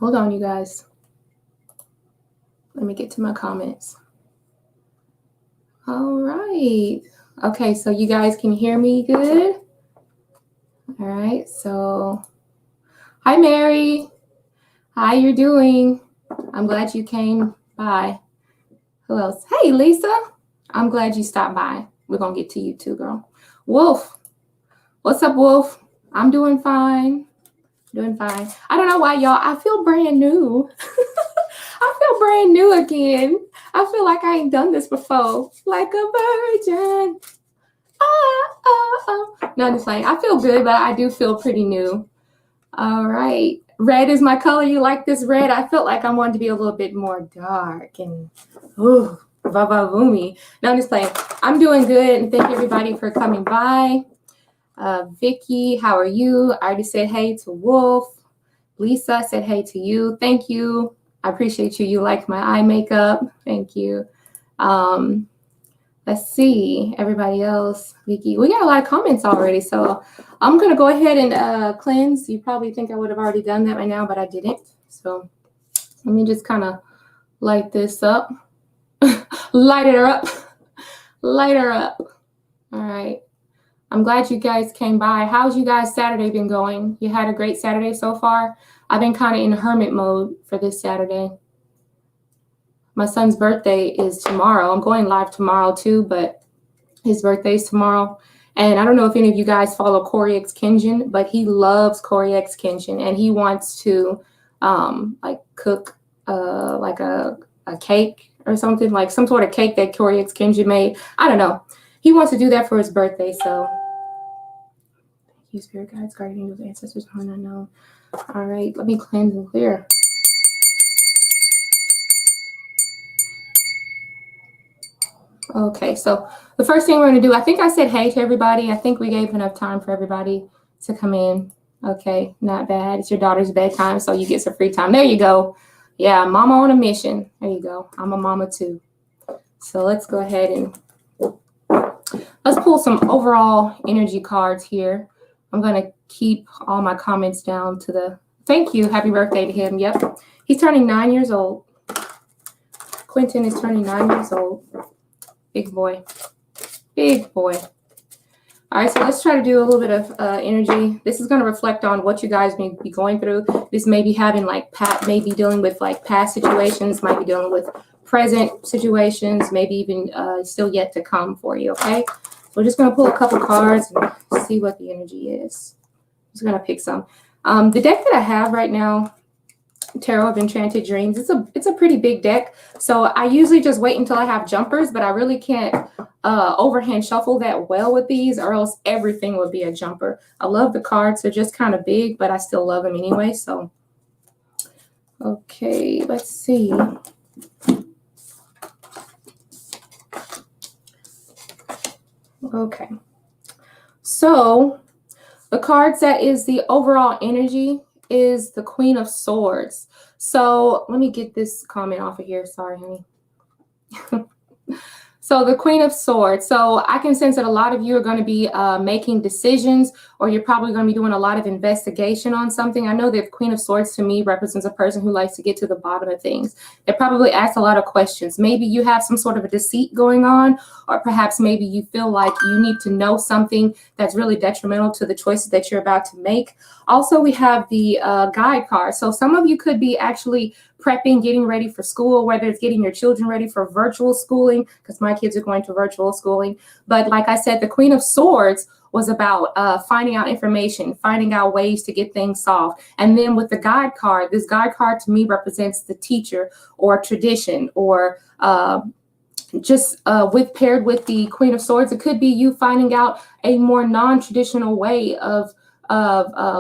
Hold on, you guys. Let me get to my comments. All right. Okay, so you guys can hear me good? All right, so hi, Mary. How you doing? I'm glad you came by. Who else? Hey, Lisa. I'm glad you stopped by. We're going to get to you too, girl. Wolf. What's up, Wolf? I'm doing fine. Doing fine. I don't know why, y'all. I feel brand new. I feel brand new again. I feel like I ain't done this before. Like a virgin. No, I'm just like, I feel good, but I do feel pretty new. All right. Red is my color. You like this red? I felt like I wanted to be a little bit more dark and vavavoomy. No, I'm just playing. I'm doing good, and thank everybody for coming by. Vicky, how are you? I already said hey to Wolf. Lisa said hey to you. Thank you. I appreciate you. You like my eye makeup. Thank you. Let's see. Everybody else. Vicky, we got a lot of comments already, so I'm going to go ahead and cleanse. You probably think I would have already done that by now, but I didn't. So let me just kind of light this up. Light her up. Light her up. All right. I'm glad you guys came by. How's you guys' Saturday been going? You had a great Saturday so far? I've been kind of in hermit mode for this Saturday. My son's birthday is tomorrow. I'm going live tomorrow too, but his birthday is tomorrow. And I don't know if any of you guys follow Corey X Kenjin, but he loves Corey X Kenjin, and he wants to like cook like a cake or something, like some sort of cake that Corey X Kenjin made. I don't know. He wants to do that for his birthday, so thank you, spirit guides, guardian angels, ancestors, unknown. All right, let me cleanse and clear. Okay, so the first thing we're going to do, I think I said hey to everybody. I think we gave enough time for everybody to come in. Okay, not bad. It's your daughter's bedtime, so you get some free time. There you go. Yeah, mama on a mission. There you go. I'm a mama too. So let's go ahead and let's pull some overall energy cards here. I'm going to keep all my comments down to the thank you. Happy birthday to him. Yep. He's turning 9 years old. Quentin is turning 9 years old. Big boy. Big boy. All right, so let's try to do a little bit of energy. This is going to reflect on what you guys may be going through. This may be having like maybe dealing with like past situations, might be dealing with present situations, maybe even still yet to come for you, okay? We're just going to pull a couple cards and see what the energy is. I'm just going to pick some. The deck that I have right now, Tarot of Enchanted Dreams, it's a pretty big deck. So I usually just wait until I have jumpers, but I really can't overhand shuffle that well with these, or else everything would be a jumper. I love the cards. They're just kind of big, but I still love them anyway. So, okay, let's see. Okay, so the cards that is the overall energy is the Queen of Swords. So let me get this comment off of here. Sorry, honey. So the Queen of Swords. So I can sense that a lot of you are going to be making decisions, or you're probably going to be doing a lot of investigation on something. I know that Queen of Swords to me represents a person who likes to get to the bottom of things. They probably ask a lot of questions. Maybe you have some sort of a deceit going on, or perhaps maybe you feel like you need to know something that's really detrimental to the choices that you're about to make. Also, we have the guide card. So some of you could be actually prepping, getting ready for school, whether it's getting your children ready for virtual schooling, because my kids are going to virtual schooling. But like I said, the Queen of Swords was about finding out information, finding out ways to get things solved. And then with the guide card, this guide card to me represents the teacher or tradition, or just paired with the Queen of Swords, it could be you finding out a more non-traditional way of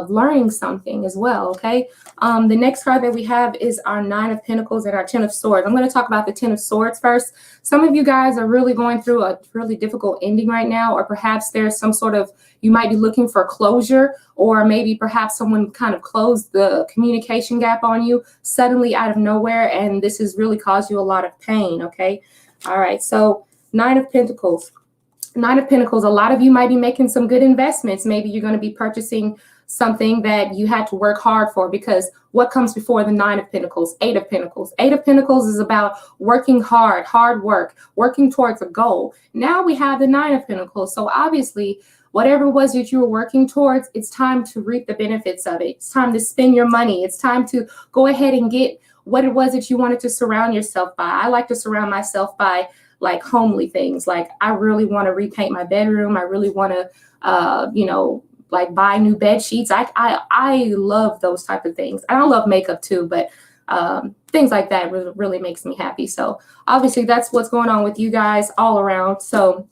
learning something as well, okay? The next card that we have is our Nine of Pentacles and our Ten of Swords. I'm going to talk about the Ten of Swords first. Some of you guys are really going through a really difficult ending right now, or perhaps there's some sort of, you might be looking for closure, or maybe perhaps someone kind of closed the communication gap on you suddenly out of nowhere, and this has really caused you a lot of pain, okay? All right, so Nine of Pentacles. Nine of Pentacles, a lot of you might be making some good investments. Maybe you're going to be purchasing something that you had to work hard for, because what comes before the 9 of Pentacles? 8 of Pentacles. 8 of Pentacles is about working hard work, working towards a goal. Now we have the 9 of Pentacles. So obviously, whatever it was that you were working towards, it's time to reap the benefits of it. It's time to spend your money. It's time to go ahead and get what it was that you wanted to surround yourself by. I like to surround myself by like homely things. Like I really want to repaint my bedroom. I really want to, like buy new bed sheets. I love those type of things. I love makeup too, but things like that really makes me happy. So obviously that's what's going on with you guys all around. So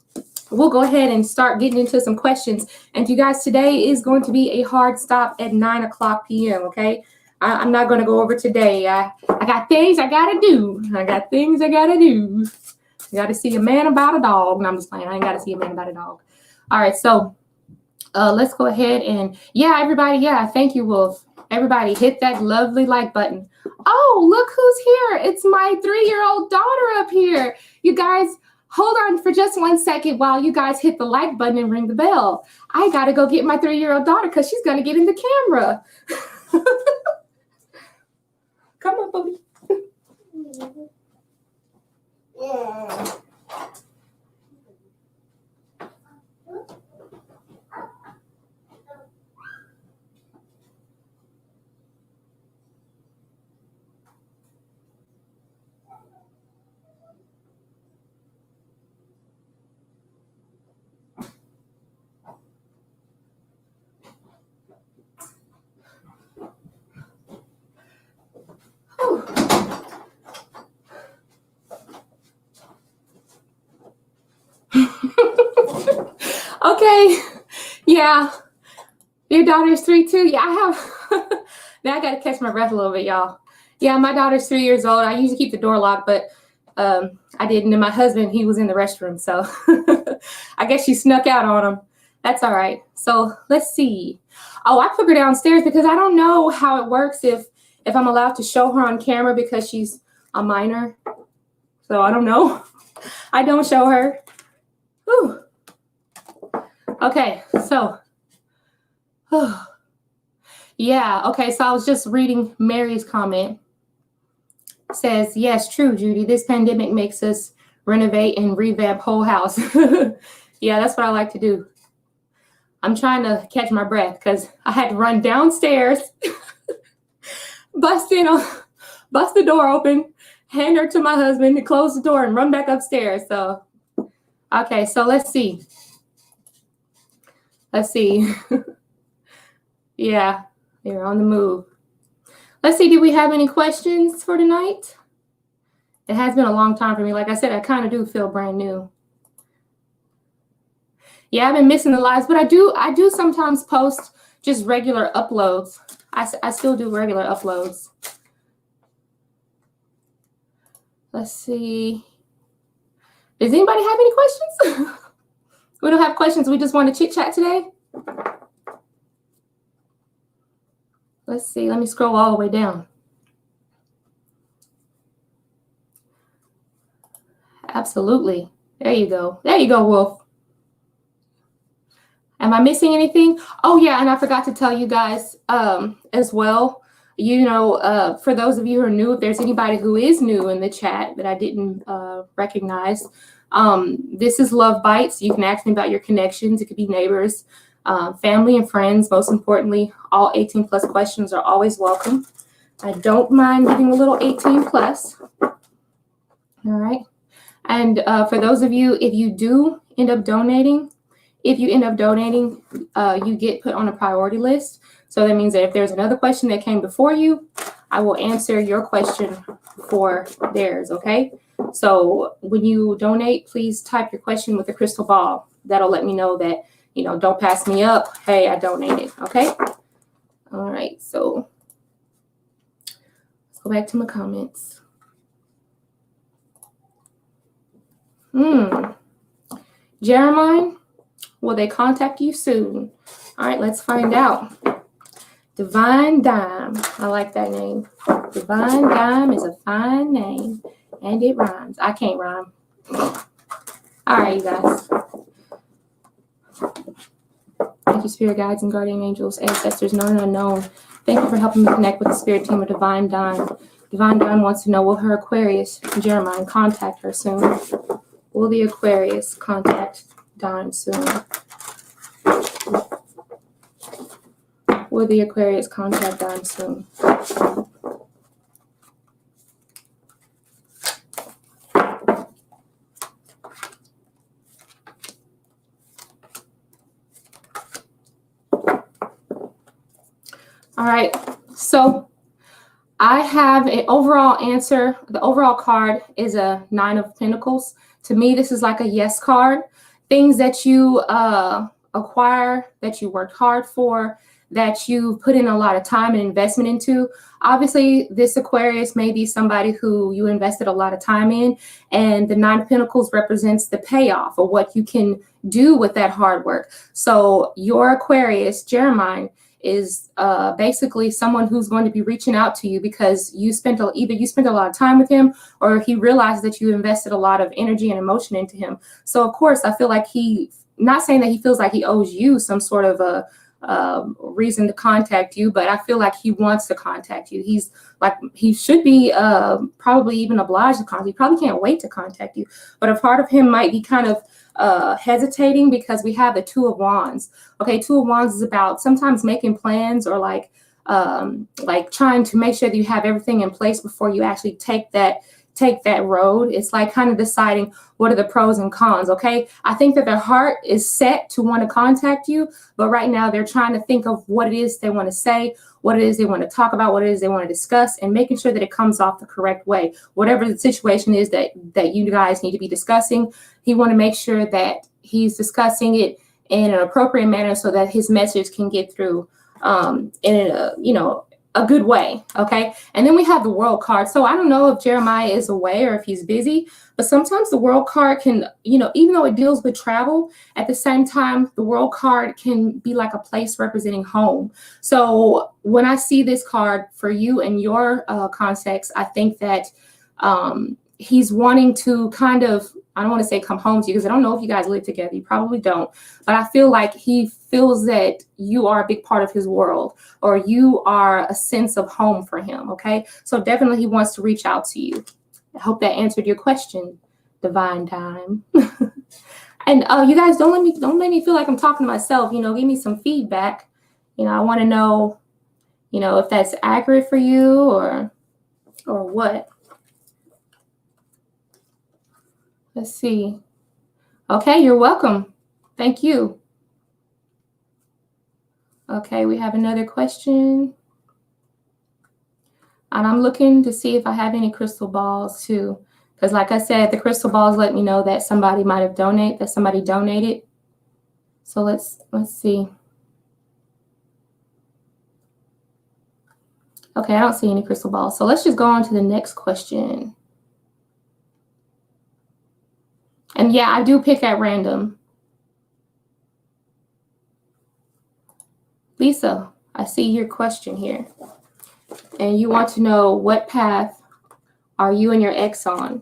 we'll go ahead and start getting into some questions. And you guys, today is going to be a hard stop at 9:00 p.m. Okay. I'm not going to go over today. I got things I got to do. I got to see a man about a dog. No, I'm just playing. I ain't got to see a man about a dog. All right. So let's go ahead and everybody. Yeah. Thank you, Wolf. Everybody hit that lovely like button. Oh, look who's here. It's my 3-year-old daughter up here. You guys, hold on for just 1 second while you guys hit the like button and ring the bell. I got to go get my 3-year-old daughter because she's going to get in the camera. Come on, Bobby. Yeah. Okay. Yeah. Your daughter's 3 too? Yeah, I have. Now I got to catch my breath a little bit, y'all. Yeah, my daughter's 3 years old. I usually keep the door locked, but I didn't. And my husband, he was in the restroom. So I guess she snuck out on him. That's all right. So let's see. Oh, I took her downstairs because I don't know how it works if I'm allowed to show her on camera because she's a minor. So I don't know. I don't show her. Whew. Okay, so, yeah, okay, so I was just reading Mary's comment. It says, yes, true, Judy, this pandemic makes us renovate and revamp whole house. Yeah, that's what I like to do. I'm trying to catch my breath because I had to run downstairs, bust the door open, hand her to my husband to close the door and run back upstairs. So, okay, so let's see. Yeah, they're on the move. Let's see, do we have any questions for tonight? It has been a long time for me. Like I said, I kind of do feel brand new. Yeah, I've been missing the lives, but I do sometimes post just regular uploads. I still do regular uploads. Let's see. Does anybody have any questions? We don't have questions. We just want to chit chat today. Let's see. Let me scroll all the way down. Absolutely. There you go. There you go, Wolf. Am I missing anything? Oh, yeah. And I forgot to tell you guys as well. For those of you who are new, if there's anybody who is new in the chat that I didn't recognize, this is Love Bytes. You can ask me about your connections. It could be neighbors, family and friends. Most importantly, all 18 plus questions are always welcome. I don't mind giving a little 18 plus. All right. And for those of you, if you do end up donating, you get put on a priority list. So that means that if there's another question that came before you, I will answer your question for theirs, okay? So when you donate, please type your question with a crystal ball. That'll let me know that, don't pass me up. Hey, I donated, okay? All right, so let's go back to my comments. Jeremiah, will they contact you soon? All right, let's find out. Divine Dime. I like that name. Divine Dime is a fine name, and it rhymes. I can't rhyme. All right, you guys. Thank you, spirit guides and guardian angels, ancestors, known and unknown. Thank you for helping me connect with the spirit team of Divine Dime. Divine Dime wants to know, will her Aquarius, Jeremiah, contact her soon? Will the Aquarius contact Dime soon? Will the Aquarius contact Dime soon? All right, so I have an overall answer. The overall card is a 9 of Pentacles. To me, this is like a yes card. Things that you acquire, that you worked hard for, that you put in a lot of time and investment into. Obviously, this Aquarius may be somebody who you invested a lot of time in, and the 9 of Pentacles represents the payoff of what you can do with that hard work. So your Aquarius, Jeremiah, is basically someone who's going to be reaching out to you because you spent either you spent a lot of time with him, or he realized that you invested a lot of energy and emotion into him. So of course, I feel like not saying that he feels like he owes you some sort of a reason to contact you, but I feel like he wants to contact you. He's like, he should be probably even obliged to contact you. He probably can't wait to contact you, but a part of him might be kind of hesitating because we have the 2 of Wands. Okay, 2 of Wands is about sometimes making plans, or like trying to make sure that you have everything in place before you actually take that road. It's like kind of deciding what are the pros and cons. Okay, I think that their heart is set to want to contact you, but right now they're trying to think of what it is they want to say, what it is they want to talk about, what it is they want to discuss, and making sure that it comes off the correct way. Whatever the situation is that you guys need to be discussing, he want to make sure that he's discussing it in an appropriate manner so that his message can get through in a good way. Okay, and then we have the World card. So I don't know if Jeremiah is away or if he's busy, but sometimes the World card can, even though it deals with travel, at the same time the World card can be like a place representing home. So when I see this card for you and your context, I think that he's wanting to kind of, I don't want to say come home to you because I don't know if you guys live together. You probably don't. But I feel like he feels that you are a big part of his world, or you are a sense of home for him. Okay, so definitely he wants to reach out to you. I hope that answered your question, Divine Time. And you guys don't let me feel like I'm talking to myself. Give me some feedback. I want to know, if that's accurate for you or what. Let's see. Okay, you're welcome. Thank you. Okay, we have another question. And I'm looking to see if I have any crystal balls too. Because like I said, the crystal balls let me know that somebody might have donated. So let's see. Okay, I don't see any crystal balls. So let's just go on to the next question. And yeah, I do pick at random. Lisa, I see your question here. And you want to know, what path are you and your ex on?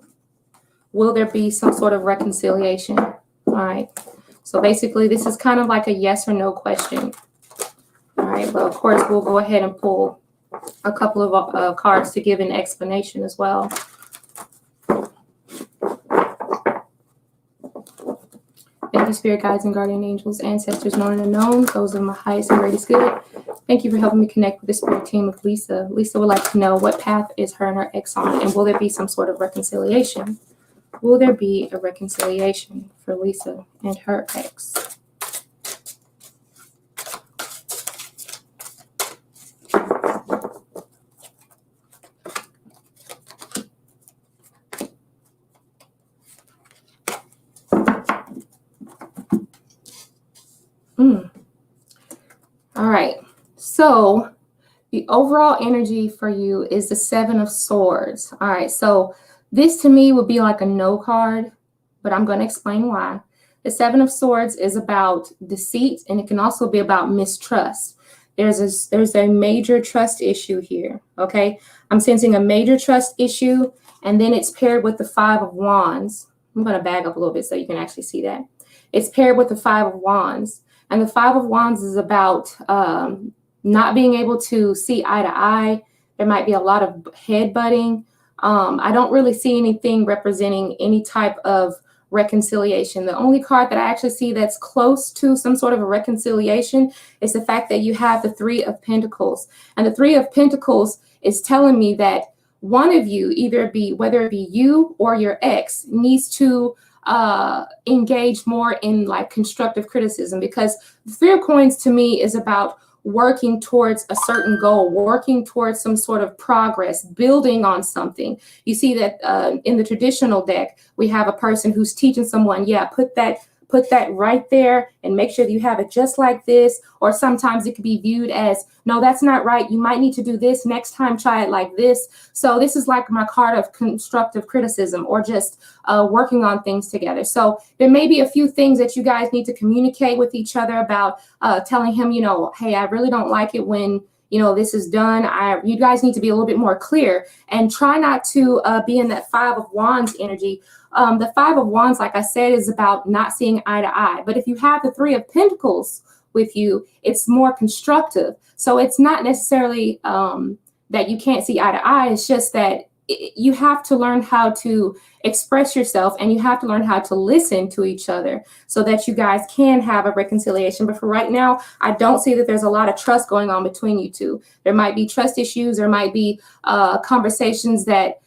Will there be some sort of reconciliation? All right. So basically, this is kind of like a yes or no question. All right. But of course, we'll go ahead and pull a couple of cards to give an explanation as well. Thank you, spirit guides and guardian angels, ancestors, known and unknown, those of my highest and greatest good. Thank you for helping me connect with the spirit team of Lisa. Lisa would like to know, what path is her and her ex on, and will there be some sort of reconciliation? Will there be a reconciliation for Lisa and her ex? All right, so the overall energy for you is the 7 of Swords. All right, so this to me would be like a no card, but I'm going to explain why. The 7 of Swords is about deceit, and it can also be about mistrust. There's a major trust issue here, okay? I'm sensing a major trust issue, and then it's paired with the 5 of Wands. I'm going to bag up a little bit so you can actually see that. It's paired with the 5 of Wands. And the Five of Wands is about not being able to see eye to eye. There might be a lot of headbutting. I don't really see anything representing any type of reconciliation. The only card that I actually see that's close to some sort of a reconciliation is the fact that you have the Three of Pentacles. And the Three of Pentacles is telling me that one of you, whether it be you or your ex, needs to engage more in like constructive criticism, because the Three of Coins to me is about working towards a certain goal, working towards some sort of progress, building on something. You see that in the traditional deck, we have a person who's teaching someone, yeah, put that right there and make sure that you have it just like this. Or sometimes it could be viewed as, no, that's not right. You might need to do this next time. Try it like this. So this is like my card of constructive criticism, or just working on things together. So there may be a few things that you guys need to communicate with each other about, telling him, hey, I really don't like it when this is done. You guys need to be a little bit more clear, and try not to be in that Five of Wands energy. The Five of Wands, like I said, is about not seeing eye to eye. But if you have the Three of Pentacles with you, it's more constructive. So it's not necessarily that you can't see eye to eye. It's just that you have to learn how to express yourself, and you have to learn how to listen to each other so that you guys can have a reconciliation. But for right now, I don't see that there's a lot of trust going on between you two. There might be trust issues. There might be conversations that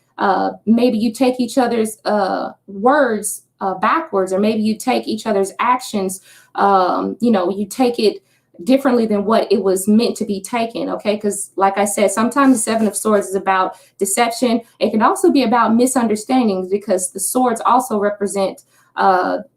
maybe you take each other's words backwards, or maybe you take each other's actions, you take it differently than what it was meant to be taken. Okay, because like I said, sometimes the Seven of Swords is about deception. It can also be about misunderstandings, because the swords also represent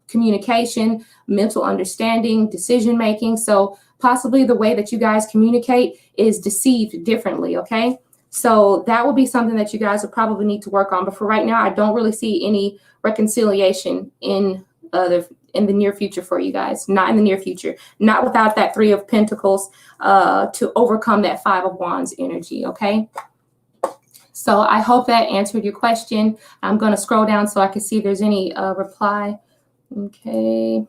communication, mental understanding, decision making. So possibly the way that you guys communicate is deceived differently. Okay, so that will be something that you guys will probably need to work on. But for right now, I don't really see any reconciliation in the near future for you guys. Not in the near future. Not without that Three of Pentacles to overcome that Five of Wands energy. Okay. So I hope that answered your question. I'm going to scroll down so I can see if there's any reply. Okay.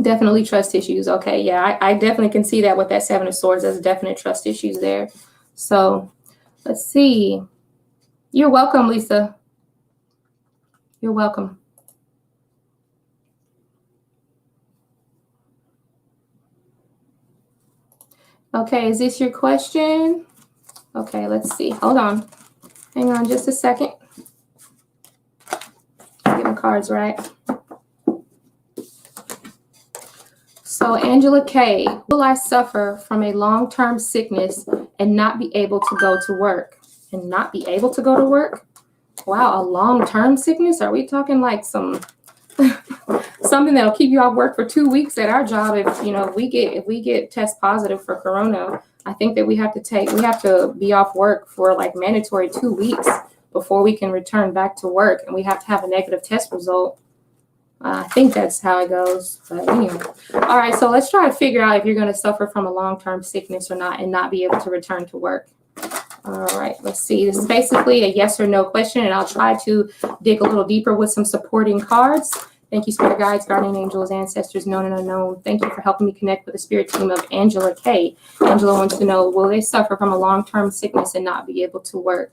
Definitely trust issues. Okay. Yeah, I definitely can see that with that Seven of Swords. There's definite trust issues there. So let's see. You're welcome, Lisa. You're welcome. Okay, is this your question? Okay, let's see. Hold on. Hang on just a second. Get my cards right. So, Angela K, will I suffer from a long-term sickness and not be able to go to work? And not be able to go to work? Wow, a long-term sickness? Are we talking like some something that'll keep you off work for 2 weeks at our job? If we get test positive for corona, I think that we have to be off work for like mandatory 2 weeks before we can return back to work, and we have to have a negative test result. I think that's how it goes. But anyway, all right. So let's try to figure out if you're going to suffer from a long-term sickness or not, and not be able to return to work. All right, let's see. This is basically a yes or no question, and I'll try to dig a little deeper with some supporting cards. Thank you, spirit guides, guardian angels, ancestors, known and unknown. Thank you for helping me connect with the spirit team of Angela K. Angela wants to know, will they suffer from a long-term sickness and not be able to work?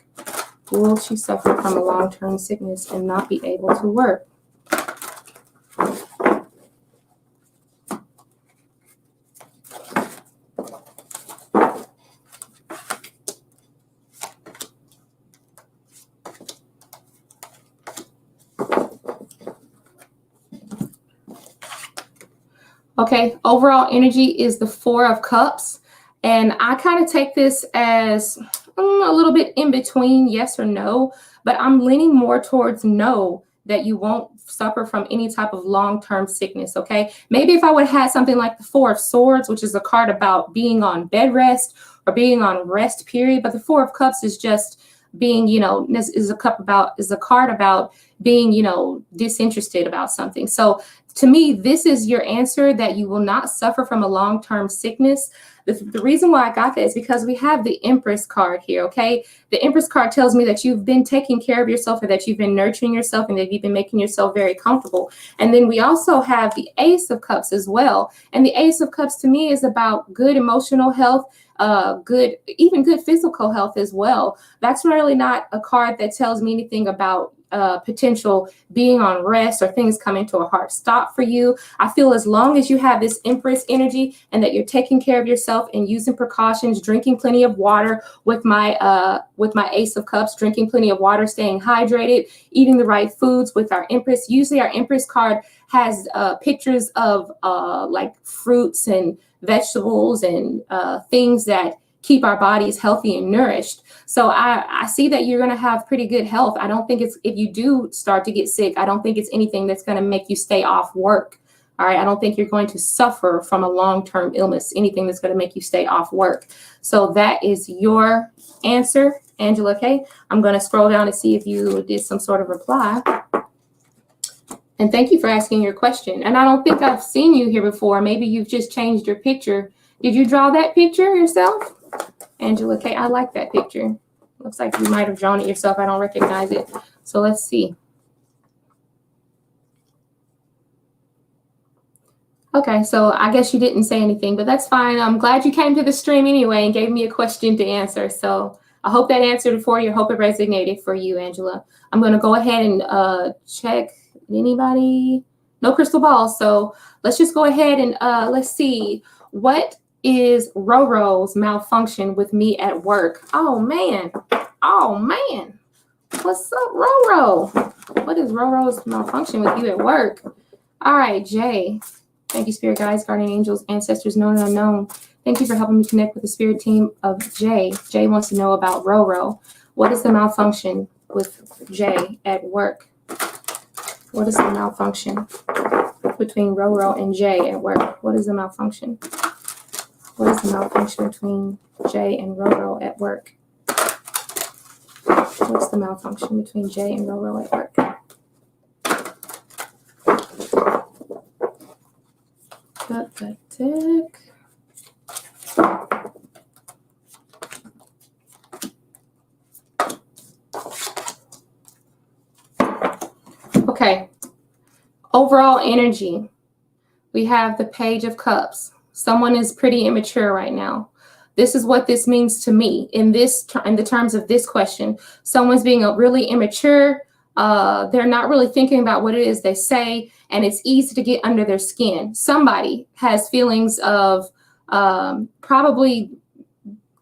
Will she suffer from a long-term sickness and not be able to work? Okay, overall energy is the Four of Cups. And I kind of take this as a little bit in between yes or no, but I'm leaning more towards no, that you won't suffer from any type of long-term sickness, okay? Maybe if I would have had something like the Four of Swords, which is a card about being on bed rest or being on rest period, but the Four of Cups is just being, is a card about being, disinterested about something. So to me, this is your answer, that you will not suffer from a long-term sickness. The reason why I got that is because we have the Empress card here, okay? The Empress card tells me that you've been taking care of yourself, and that you've been nurturing yourself, and that you've been making yourself very comfortable. And then we also have the Ace of Cups as well. And the Ace of Cups to me is about good emotional health, good physical health as well. That's really not a card that tells me anything about potential being on rest or things coming to a hard stop for you. I feel as long as you have this Empress energy, and that you're taking care of yourself and using precautions, drinking plenty of water with my Ace of Cups, drinking plenty of water, staying hydrated, eating the right foods with our Empress. Usually our Empress card has pictures of like fruits and vegetables and things that keep our bodies healthy and nourished. So I see that you're going to have pretty good health. I don't think it's, if you do start to get sick, I don't think it's anything that's going to make you stay off work. All right. I don't think you're going to suffer from a long-term illness, anything that's going to make you stay off work. So that is your answer, Angela. Okay. I'm going to scroll down and see if you did some sort of reply. And thank you for asking your question. And I don't think I've seen you here before. Maybe you've just changed your picture. Did you draw that picture yourself? Angela K, I like that picture. Looks like you might have drawn it yourself. I don't recognize it. So let's see. Okay, so I guess you didn't say anything, but that's fine. I'm glad you came to the stream anyway and gave me a question to answer. So I hope that answered it for you. I hope it resonated for you, Angela. I'm going to go ahead and check. Anybody? No crystal ball. So let's just go ahead and let's see. What is Roro's malfunction with me at work? Oh man. What's up, Roro? What is Roro's malfunction with you at work? All right, Jay. Thank you, spirit guides, guardian angels, ancestors, known and unknown. Thank you for helping me connect with the spirit team of Jay. Jay wants to know about Roro. What is the malfunction with Jay at work? What is the malfunction between Roro and Jay at work? What is the malfunction? What is the malfunction between Jay and Roro at work? What's the malfunction between Jay and Roro at work? Pathetic. Okay. Overall energy. We have the Page of Cups. Someone is pretty immature right now. This is what this means to me in the terms of this question. Someone's being really immature. They're not really thinking about what it is they say, and it's easy to get under their skin. Somebody has feelings of probably,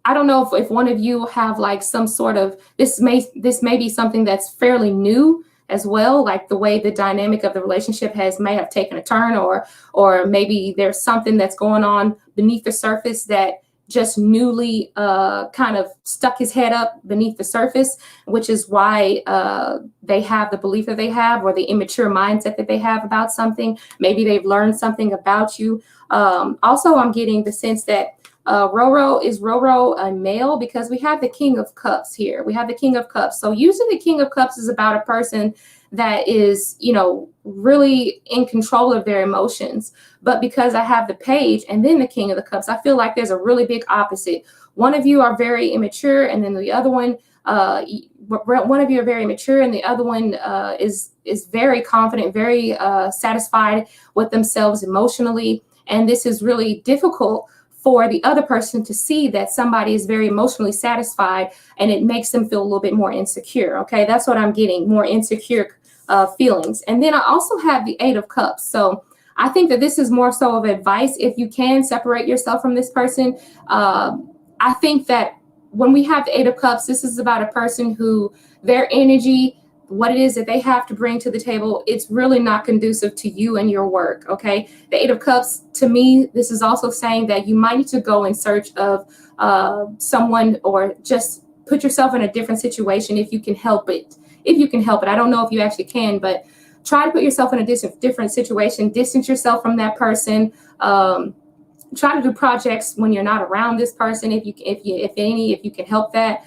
I don't know if one of you have like some sort of, this may be something that's fairly new as well, like the way the dynamic of the relationship may have taken a turn, or maybe there's something that's going on beneath the surface that just newly kind of stuck his head up beneath the surface, which is why they have the belief that they have, or the immature mindset that they have about something. Maybe they've learned something about you. Also, I'm getting the sense that is Roro a male? Because we have the King of Cups here. We have the King of Cups. So usually the King of Cups is about a person that is, really in control of their emotions. But because I have the Page and then the King of the Cups, I feel like there's a really big opposite. One of you are very immature, and then the other one, one of you are very mature, and the other one is very confident, very satisfied with themselves emotionally. And this is really difficult for the other person to see that somebody is very emotionally satisfied, and it makes them feel a little bit more insecure. Okay, that's what I'm getting, more insecure feelings. And then I also have the Eight of Cups. So I think that this is more so of advice. If you can separate yourself from this person, I think that when we have the Eight of Cups, this is about a person who their energy, what it is that they have to bring to the table, it's really not conducive to you and your work. Okay. The Eight of Cups, to me, this is also saying that you might need to go in search of someone, or just put yourself in a different situation if you can help it. If you can help it. I don't know if you actually can, but try to put yourself in a different situation, distance yourself from that person. Try to do projects when you're not around this person, if you can help that.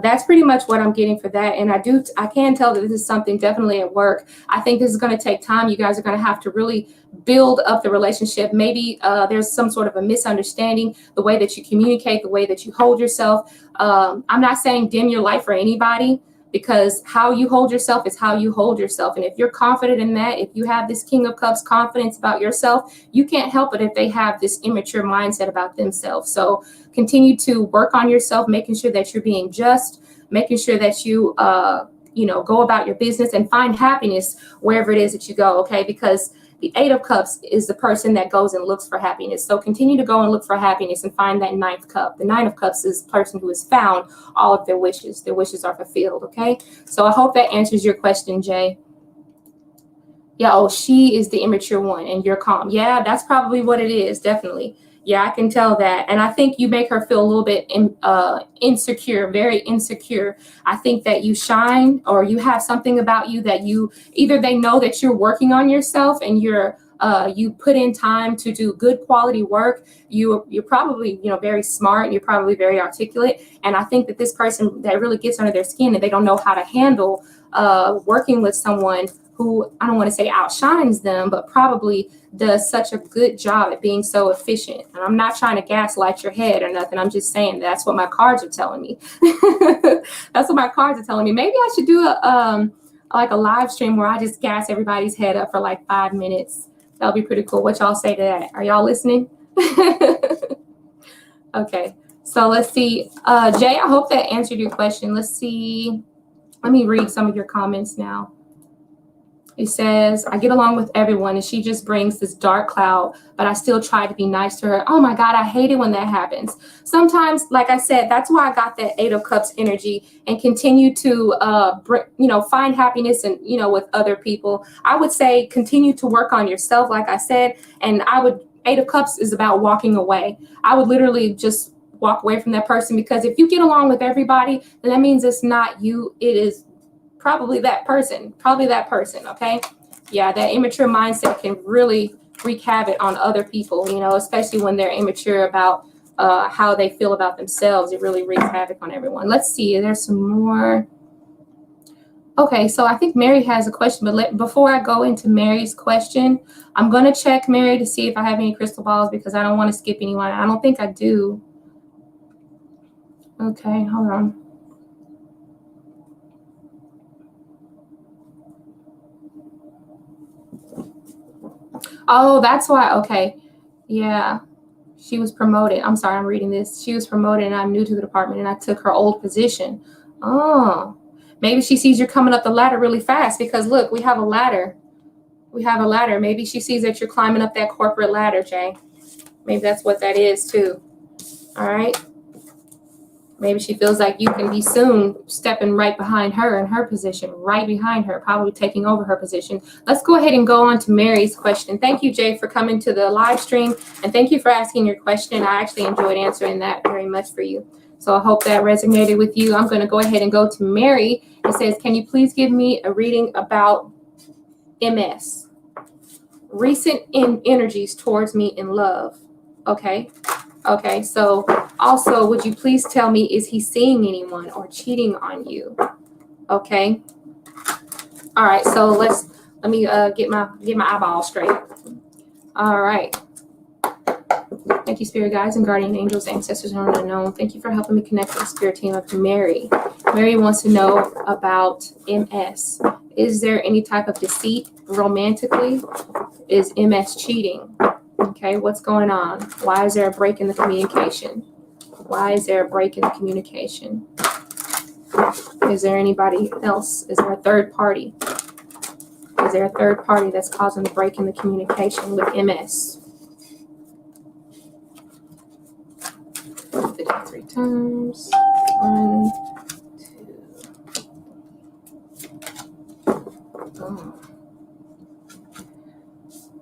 that's pretty much what I'm getting for that. And I can tell that this is something definitely at work. I think this is going to take time. You guys are going to have to really build up the relationship. Maybe there's some sort of a misunderstanding, the way that you communicate, the way that you hold yourself. I'm not saying dim your light for anybody, because how you hold yourself is how you hold yourself. And if you're confident in that, if you have this King of Cups confidence about yourself, you can't help it if they have this immature mindset about themselves. So continue to work on yourself, making sure that you're being just, making sure that you, go about your business and find happiness wherever it is that you go, okay? Because the Eight of Cups is the person that goes and looks for happiness. So continue to go and look for happiness and find that Ninth Cup. The Nine of Cups is the person who has found all of their wishes. Their wishes are fulfilled, okay? So I hope that answers your question, Jay. Yeah, oh, she is the immature one and you're calm. Yeah, that's probably what it is, definitely. Yeah, I can tell that. And I think you make her feel a little bit insecure, very insecure. I think that you shine, or you have something about you that either they know that you're working on yourself and you put in time to do good quality work. You're probably, very smart, and you're probably very articulate. And I think that this person that really gets under their skin, and they don't know how to handle working with someone who, I don't want to say outshines them, but probably does such a good job at being so efficient. And I'm not trying to gaslight your head or nothing. I'm just saying that's what my cards are telling me. That's what my cards are telling me. Maybe I should do a live stream where I just gas everybody's head up for like 5 minutes. That'll be pretty cool. What y'all say to that? Are y'all listening? Okay. So let's see. Jay, I hope that answered your question. Let's see. Let me read some of your comments now. It says, I get along with everyone and she just brings this dark cloud, but I still try to be nice to her. Oh my God, I hate it when that happens. Sometimes, like I said, that's why I got that Eight of Cups energy, and continue to, find happiness and, with other people. I would say continue to work on yourself, like I said, and Eight of Cups is about walking away. I would literally just walk away from that person, because if you get along with everybody, then that means it's not you, it is probably that person, okay? Yeah, that immature mindset can really wreak havoc on other people, especially when they're immature about how they feel about themselves. It really wreaks havoc on everyone. Let's see, there's some more. Okay, so I think Mary has a question, but before I go into Mary's question, I'm going to check Mary to see if I have any crystal balls, because I don't want to skip anyone. I don't think I do. Okay, hold on. Oh, that's why. Okay. Yeah. She was promoted. I'm sorry, I'm reading this. She was promoted and I'm new to the department and I took her old position. Oh, maybe she sees you're coming up the ladder really fast, because look, we have a ladder. Maybe she sees that you're climbing up that corporate ladder, Jay. Maybe that's what that is too. All right. Maybe she feels like you can be soon stepping right behind her in her position, right behind her, probably taking over her position. Let's go ahead and go on to Mary's question. Thank you, Jay, for coming to the live stream. And thank you for asking your question. I actually enjoyed answering that very much for you. So I hope that resonated with you. I'm going to go ahead and go to Mary. It says, can you please give me a reading about MS? Recent energies towards me in love. Okay. Okay, so also, would you please tell me, is he seeing anyone or cheating on you? Okay. All right, so let me get my eyeball straight. All right. Thank you, spirit guides and guardian angels, ancestors, known and unknown. Thank you for helping me connect with the spirit team of Mary. Mary wants to know about MS. Is there any type of deceit romantically? Is MS cheating? Okay, what's going on? Why is there a break in the communication? Is there anybody else? Is there a third party? That's causing the break in the communication with MS? 53 times. 1, 2. Oh.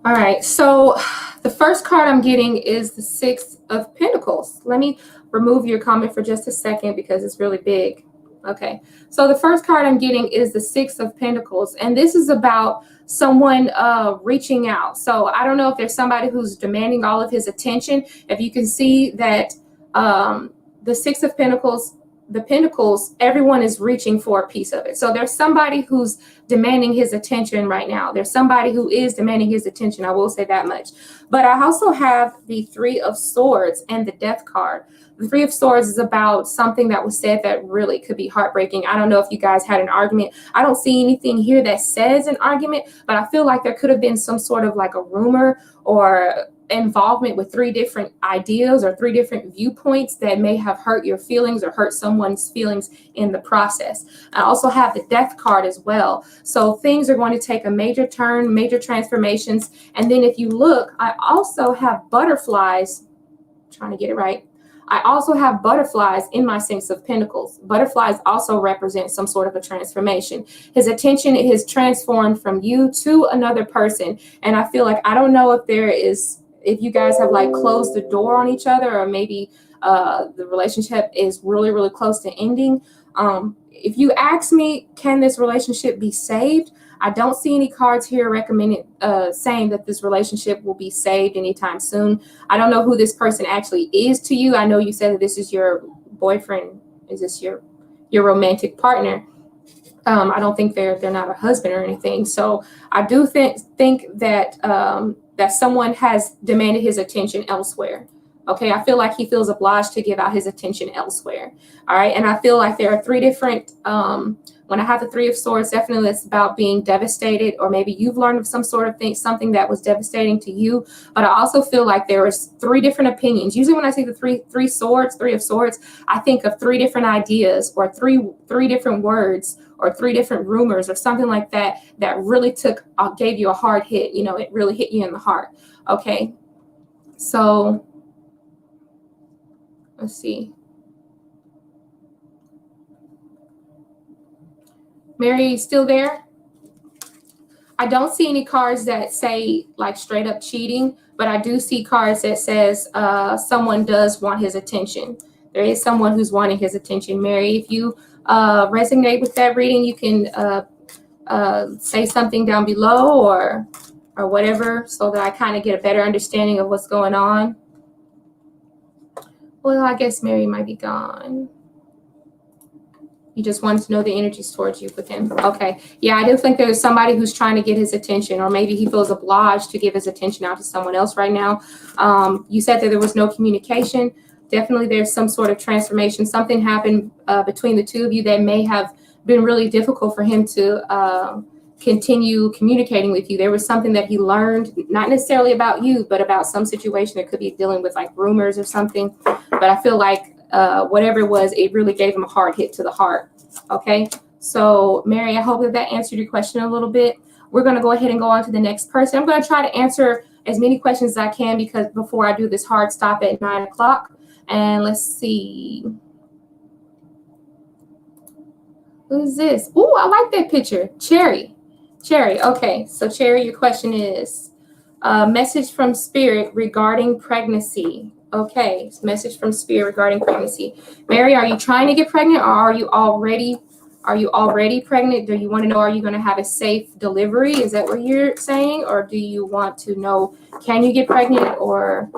All right, so the first card I'm getting is the Six of Pentacles. Let me remove your comment for just a second because it's really big. Okay, so the first card I'm getting is the Six of Pentacles, and this is about someone reaching out. So I don't know if there's somebody who's demanding all of his attention. If you can see that the Six of Pentacles, the Pentacles, everyone is reaching for a piece of it. So there's somebody who's demanding his attention right now. There's somebody who is demanding his attention. I will say that much. But I also have the Three of Swords and the Death card. The Three of Swords is about something that was said that really could be heartbreaking. I don't know if you guys had an argument. I don't see anything here that says an argument, but I feel like there could have been some sort of like a rumor or involvement with three different ideas or three different viewpoints that may have hurt your feelings or hurt someone's feelings in the process. I also have the Death card as well. So things are going to take a major turn, major transformations. And then if you look, I also have butterflies, trying to get it right. I also have butterflies in my Six of Pentacles. Butterflies also represent some sort of a transformation. His attention is transformed from you to another person. And I feel like, I don't know if you guys have like closed the door on each other, or maybe the relationship is really, really close to ending. If you ask me, can this relationship be saved? I don't see any cards here recommending saying that this relationship will be saved anytime soon. I don't know who this person actually is to you. I know you said that this is your boyfriend. Is this your romantic partner? I don't think they're not a husband or anything. So I do think that that someone has demanded his attention elsewhere. Okay, I feel like he feels obliged to give out his attention elsewhere. All right, and I feel like there are three different, when I have the Three of Swords, definitely it's about being devastated, or maybe you've learned of some sort of thing, something that was devastating to you. But I also feel like there is three different opinions. Usually when I see the Three of Swords, I think of three different ideas, or three different words, or three different rumors, or something like that, that really gave you a hard hit. You know, it really hit you in the heart. Okay, so let's see. Mary, you still there? I don't see any cards that say like straight up cheating, but I do see cards that says someone does want his attention. There is someone who's wanting his attention. Mary, if you resonate with that reading, you can say something down below or whatever, so that I kind of get a better understanding of what's going on. Well, I guess Mary might be gone. You just wanted to know the energies towards you with him. Okay. Yeah, I do think there's somebody who's trying to get his attention, or maybe he feels obliged to give his attention out to someone else right now. You said that there was no communication. Definitely there's some sort of transformation. Something happened between the two of you that may have been really difficult for him to continue communicating with you. There was something that he learned, not necessarily about you, but about some situation that could be dealing with like rumors or something. But I feel like whatever it was, it really gave him a hard hit to the heart. Okay, so Mary, I hope that answered your question a little bit. We're going to go ahead and go on to the next person. I'm going to try to answer as many questions as I can, because before I do this hard stop at 9 o'clock. And let's see. Who is this? Oh, I like that picture. Cherry. Okay, so Cherry, your question is message from Spirit regarding pregnancy. Okay, message from Spirit regarding pregnancy. Mary, are you trying to get pregnant, or are you already pregnant? Do you want to know, are you going to have a safe delivery? Is that what you're saying? Or do you want to know, can you get pregnant? Or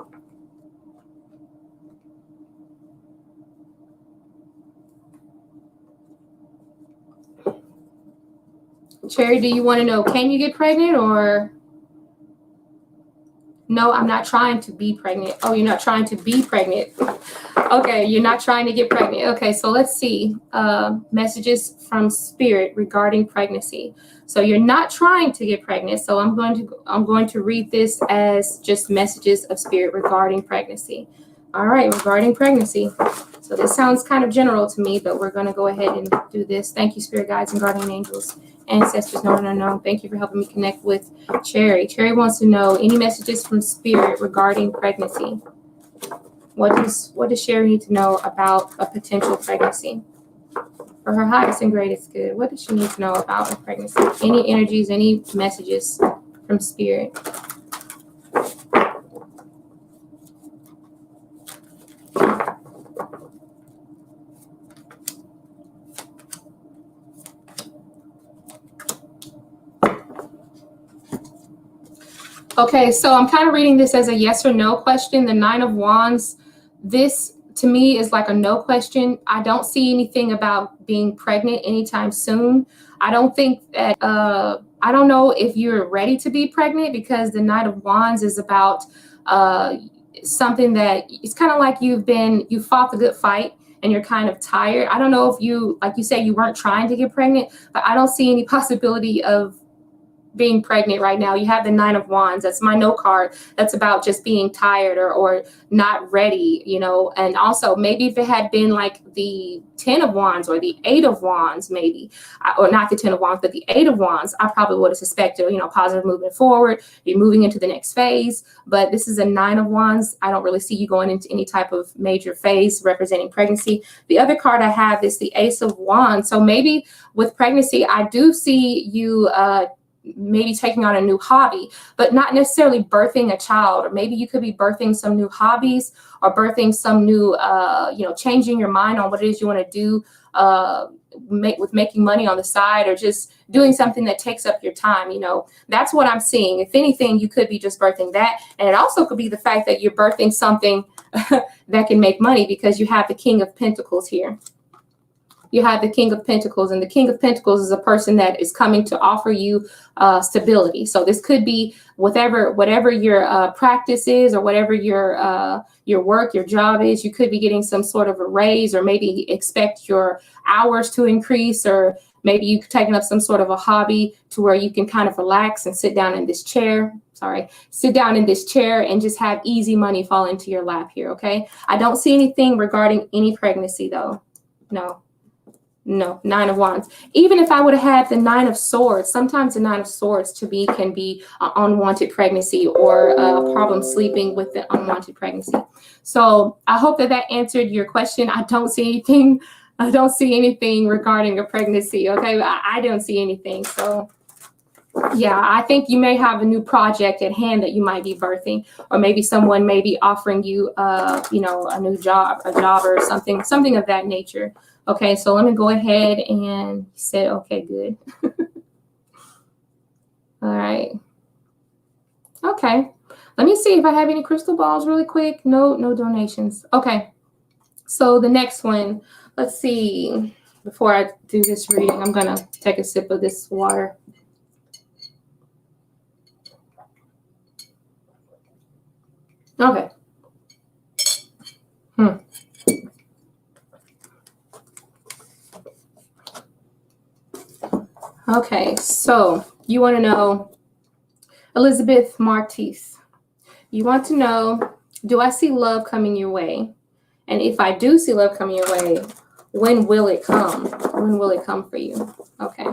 Cherry, do you want to know, can you get pregnant? Or no, I'm not trying to be pregnant. Oh, you're not trying to be pregnant. Okay, you're not trying to get pregnant. Okay, so let's see. Messages from Spirit regarding pregnancy. So you're not trying to get pregnant. So I'm going to read this as just messages of Spirit regarding pregnancy. All right, regarding pregnancy. So this sounds kind of general to me, but we're going to go ahead and do this. Thank you, Spirit guides and guardian angels, ancestors known and unknown. Thank you for helping me connect with Cherry. Cherry wants to know any messages from Spirit regarding pregnancy. What does Cherry need to know about a potential pregnancy? For her highest and greatest good, what does she need to know about a pregnancy? Any energies, any messages from Spirit? Okay, so I'm kind of reading this as a yes or no question. The Nine of Wands, this to me is like a no question. I don't see anything about being pregnant anytime soon. I don't think that, I don't know if you're ready to be pregnant, because the Knight of Wands is about something that it's kind of like you fought the good fight and you're kind of tired. I don't know if you, like you said, you weren't trying to get pregnant, but I don't see any possibility of being pregnant right now. You have the Nine of Wands. That's my no card. That's about just being tired or not ready, you know. And also maybe if it had been like the 10 of Wands or the 8 of Wands, maybe, or not the 10 of Wands, but the 8 of Wands, I probably would have suspected, you know, positive movement forward. You're moving into the next phase. But this is a 9 of Wands. I don't really see you going into any type of major phase representing pregnancy. The other card I have is the Ace of Wands. So maybe with pregnancy, I do see you maybe taking on a new hobby, but not necessarily birthing a child. Or maybe you could be birthing some new hobbies or birthing some new, you know, changing your mind on what it is you want to do with making money on the side, or just doing something that takes up your time. You know, that's what I'm seeing. If anything, you could be just birthing that. And it also could be the fact that you're birthing something that can make money, because you have the King of Pentacles here. You have the King of Pentacles, and the King of Pentacles is a person that is coming to offer you stability. So this could be whatever your practice is, or whatever your work, your job is. You could be getting some sort of a raise, or maybe expect your hours to increase, or maybe you've taken up some sort of a hobby to where you can kind of relax and sit down in this chair. Sit down in this chair and just have easy money fall into your lap here. Okay. I don't see anything regarding any pregnancy though. No, 9 of Wands. Even if I would have had the 9 of Swords, sometimes the 9 of Swords to me can be an unwanted pregnancy, or a problem sleeping with the unwanted pregnancy. So I hope that answered your question. I don't see anything regarding a pregnancy. Okay, I don't see anything. So yeah, I think you may have a new project at hand that you might be birthing, or maybe someone may be offering you, you know, a new job, or something of that nature. Okay, so let me go ahead and say, okay, good. All right. Okay, let me see if I have any crystal balls really quick. No donations. Okay, so the next one, let's see. Before I do this reading, I'm going to take a sip of this water. Okay. Okay, so you want to know, Elizabeth Martis, you want to know, do I see love coming your way? And if I do see love coming your way, when will it come? When will it come for you? Okay.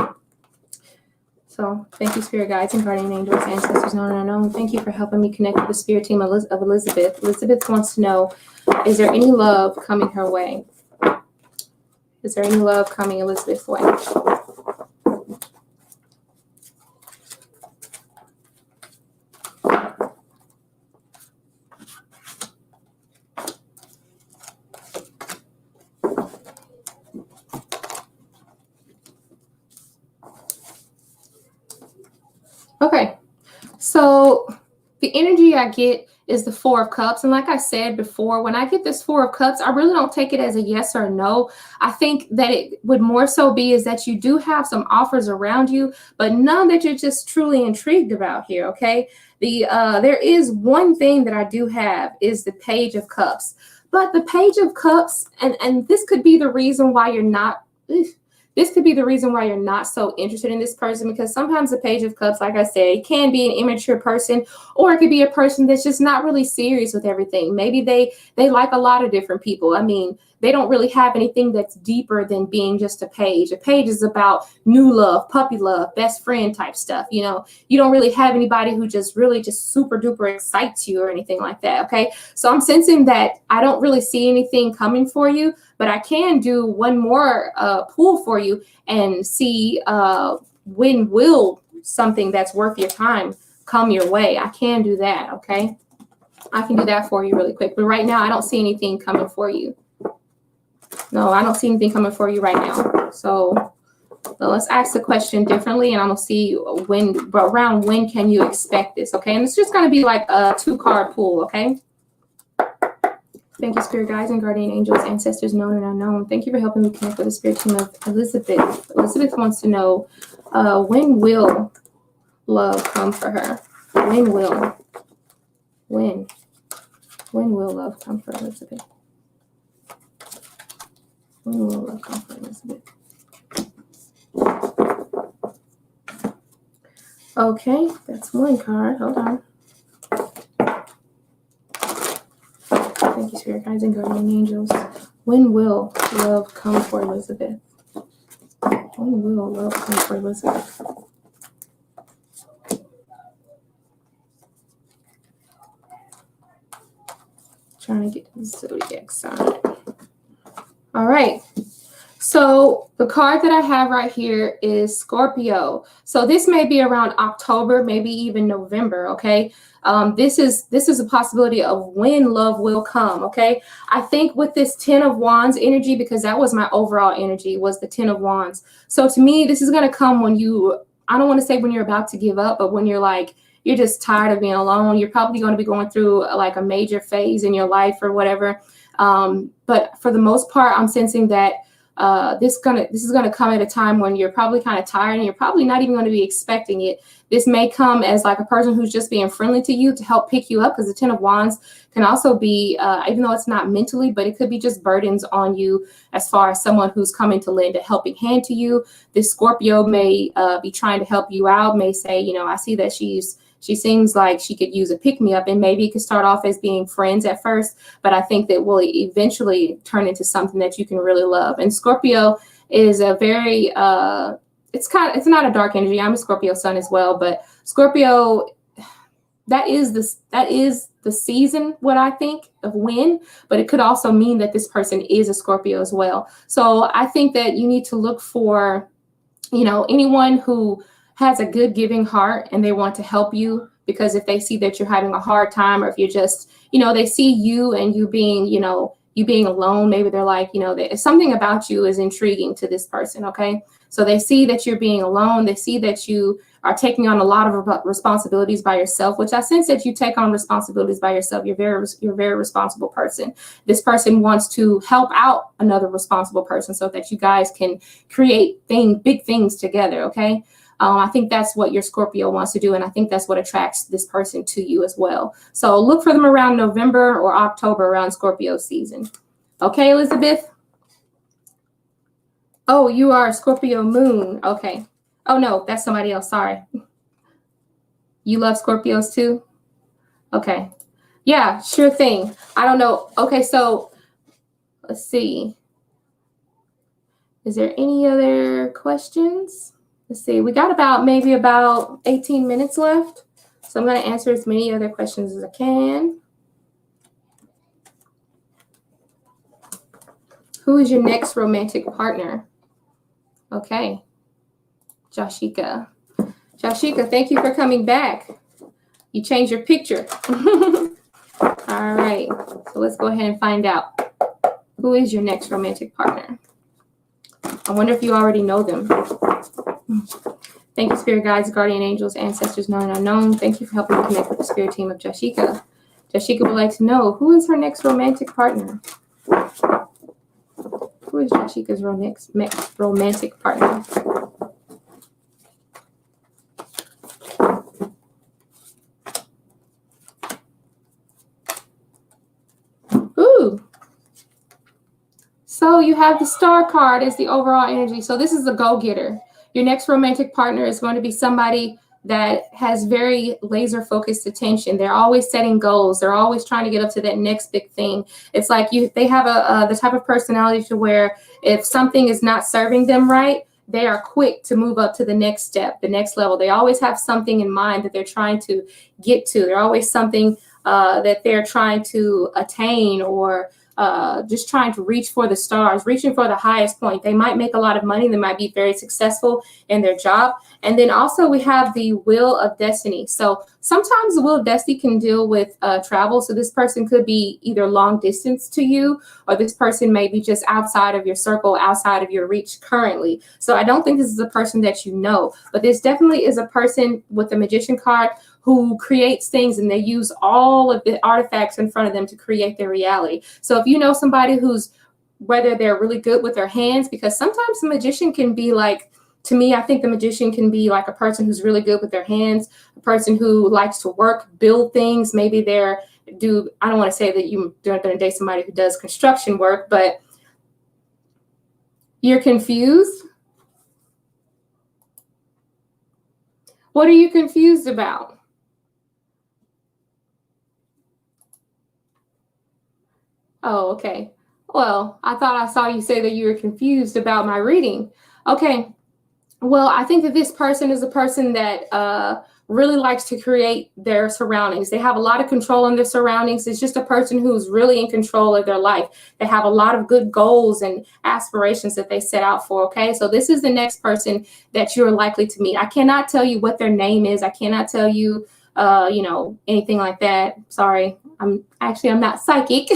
So thank you, spirit guides and guardian angels, ancestors known and unknown. Thank you for helping me connect with the spirit team of Elizabeth. Elizabeth wants to know, is there any love coming her way? Is there any love coming Elizabeth's way? Okay, so the energy I get is the 4 of Cups. And like I said before, when I get this 4 of Cups, I really don't take it as a yes or a no. I think that it would more so be is that you do have some offers around you, but none that you're just truly intrigued about here, okay? There is one thing that I do have is the Page of Cups. But the Page of Cups, and this could be the reason why you're not... This could be the reason why you're not so interested in this person, because sometimes the Page of Cups, like I said, it can be an immature person, or it could be a person that's just not really serious with everything. Maybe they like a lot of different people. I mean, they don't really have anything that's deeper than being just a page. A page is about new love, puppy love, best friend type stuff. You know, you don't really have anybody who just really just super duper excites you or anything like that. Okay. So I'm sensing that I don't really see anything coming for you, but I can do one more pull for you and see when will something that's worth your time come your way. I can do that. Okay. I can do that for you really quick. But right now, I don't see anything coming for you. No, I don't see anything coming for you right now. So let's ask the question differently, and I'm going to see around when can you expect this, okay? And it's just going to be like a 2-card pool, okay? Thank you, spirit guides and guardian angels, ancestors known and unknown. Thank you for helping me connect with the spirit team of Elizabeth. Elizabeth wants to know, when will love come for her? When will love come for Elizabeth? When will love come for Elizabeth? Okay, that's one card. Hold on. Thank you, spirit guides and guardian angels. When will love come for Elizabeth? When will love come for Elizabeth? Trying to get the zodiac sign. All right. So the card that I have right here is Scorpio. So this may be around October, maybe even November. Okay. This is a possibility of when love will come. Okay. I think with this 10 of Wands energy, because that was my overall energy, was the 10 of Wands. So to me, this is going to come when I don't want to say when you're about to give up, but when you're just tired of being alone. You're probably going to be going through like a major phase in your life or whatever. But for the most part, I'm sensing that this is gonna come at a time when you're probably kind of tired and you're probably not even going to be expecting it. This may come as like a person who's just being friendly to you to help pick you up, because the 10 of Wands can also be, even though it's not mentally, but it could be just burdens on you as far as someone who's coming to lend a helping hand to you. This Scorpio may be trying to help you out, may say, I see that she seems like she could use a pick-me-up, and maybe it could start off as being friends at first, but I think that will eventually turn into something that you can really love. And Scorpio is a very, it's not a dark energy. I'm a Scorpio sun as well, but Scorpio, that is the season, what I think of when, but it could also mean that this person is a Scorpio as well. So I think that you need to look for, anyone who has a good giving heart and they want to help you, because if they see that you're having a hard time, or if you're just, they see you and you being, you being alone, maybe they're like, something about you is intriguing to this person. Okay. So they see that you're being alone. They see that you are taking on a lot of responsibilities by yourself, which I sense that you take on responsibilities by yourself. You're a very responsible person. This person wants to help out another responsible person so that you guys can create big things together. Okay. I think that's what your Scorpio wants to do, and I think that's what attracts this person to you as well. So look for them around November or October, around Scorpio season. Okay, Elizabeth? Oh, you are a Scorpio moon. Okay. Oh, no, that's somebody else. Sorry. You love Scorpios too? Okay. Yeah, sure thing. I don't know. Okay, so let's see. Is there any other questions? Let's see, we got maybe about 18 minutes left. So I'm going to answer as many other questions as I can. Who is your next romantic partner? Okay. Jashika. Jashika, thank you for coming back. You changed your picture. All right. So let's go ahead and find out. Who is your next romantic partner? I wonder if you already know them. Thank you, spirit guides, guardian angels, ancestors known and unknown. Thank you for helping me connect with the spirit team of Jashika. Jashika would like to know, who is her next romantic partner? Who is Jashika's next romantic partner? Ooh. So you have the star card as the overall energy. So this is the go-getter. Your next romantic partner is going to be somebody that has very laser focused attention. They're always setting goals. They're always trying to get up to that next big thing. It's like they have the type of personality to where if something is not serving them right, they are quick to move up to the next step, the next level. They always have something in mind that they're trying to get to. They're always something that they're trying to attain, or just trying to reach for the stars, reaching for the highest point. They might make a lot of money. They might be very successful in their job. And then also we have the Wheel of Destiny. So sometimes the Wheel of Destiny can deal with travel. So this person could be either long distance to you, or this person may be just outside of your circle, outside of your reach currently. So I don't think this is a person that you know, but this definitely is a person with the Magician card who creates things and they use all of the artifacts in front of them to create their reality. So if you know somebody who's, whether they're really good with their hands, because sometimes the magician can be like, to me, I think the magician can be like a person who's really good with their hands, a person who likes to work, build things. Maybe I don't want to say that you're going to date somebody who does construction work, but you're confused. What are you confused about? Oh, okay. Well, I thought I saw you say that you were confused about my reading. Okay. Well, I think that this person is a person that really likes to create their surroundings. They have a lot of control in their surroundings. It's just a person who's really in control of their life. They have a lot of good goals and aspirations that they set out for, okay? So this is the next person that you're likely to meet. I cannot tell you what their name is. I cannot tell you, anything like that. Sorry. I'm not psychic.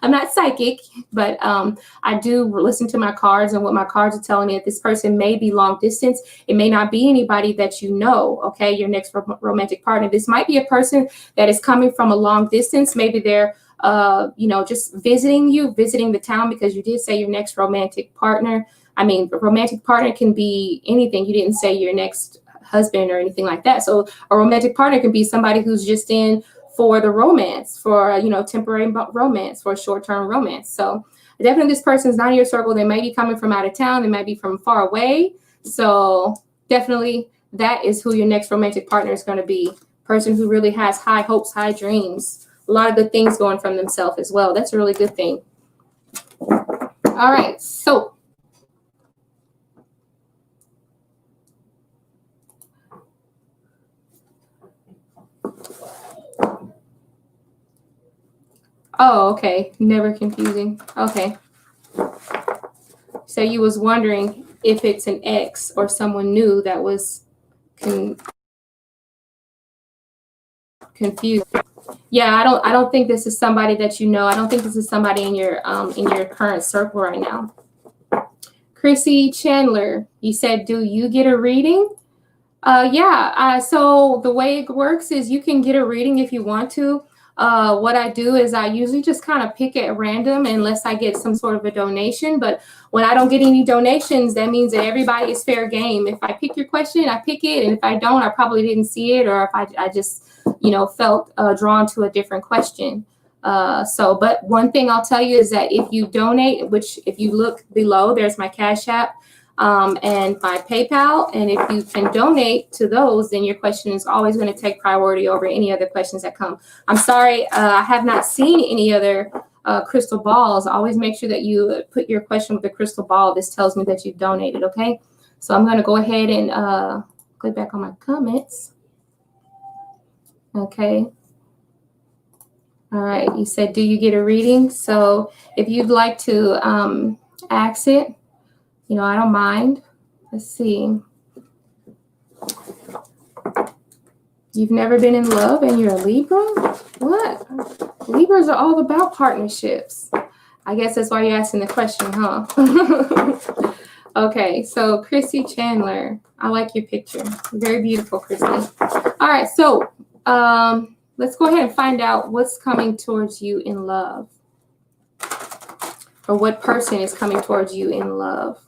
I'm not psychic, but I do listen to my cards, and what my cards are telling me that this person may be long distance. It may not be anybody that you know, okay, your next romantic partner. This might be a person that is coming from a long distance. Maybe they're, just visiting the town, because you did say your next romantic partner. I mean, a romantic partner can be anything. You didn't say your next husband or anything like that. So a romantic partner can be somebody who's just in for the romance, for, temporary romance, for a short-term romance. So definitely this person is not in your circle. They may be coming from out of town. They might be from far away. So definitely that is who your next romantic partner is going to be. Person who really has high hopes, high dreams, a lot of good things going from themselves as well. That's a really good thing. All right. So oh, okay. Never confusing. Okay. So you was wondering if it's an ex or someone new that was confused. Yeah, I don't think this is somebody that you know. I don't think this is somebody in your current circle right now. Chrissy Chandler, you said, do you get a reading? So the way it works is you can get a reading if you want to. What I do is I usually just kind of pick at random unless I get some sort of a donation. But when I don't get any donations, that means that everybody is fair game. If I pick your question, I pick it. And if I don't, I probably didn't see it, or if I just, felt drawn to a different question. But one thing I'll tell you is that if you donate, which if you look below, there's my Cash App and my PayPal. And if you can donate to those, then your question is always going to take priority over any other questions that come. I'm sorry, I have not seen any other crystal balls. Always make sure that you put your question with the crystal ball. This tells me that you've donated, okay? So I'm going to go ahead and click back on my comments. Okay. All right. You said, do you get a reading? So if you'd like to ask it, I don't mind. Let's see. You've never been in love and you're a Libra? What? Libras are all about partnerships. I guess that's why you're asking the question, huh? Okay, so Chrissy Chandler. I like your picture. Very beautiful, Chrissy. All right, so let's go ahead and find out what's coming towards you in love. Or what person is coming towards you in love.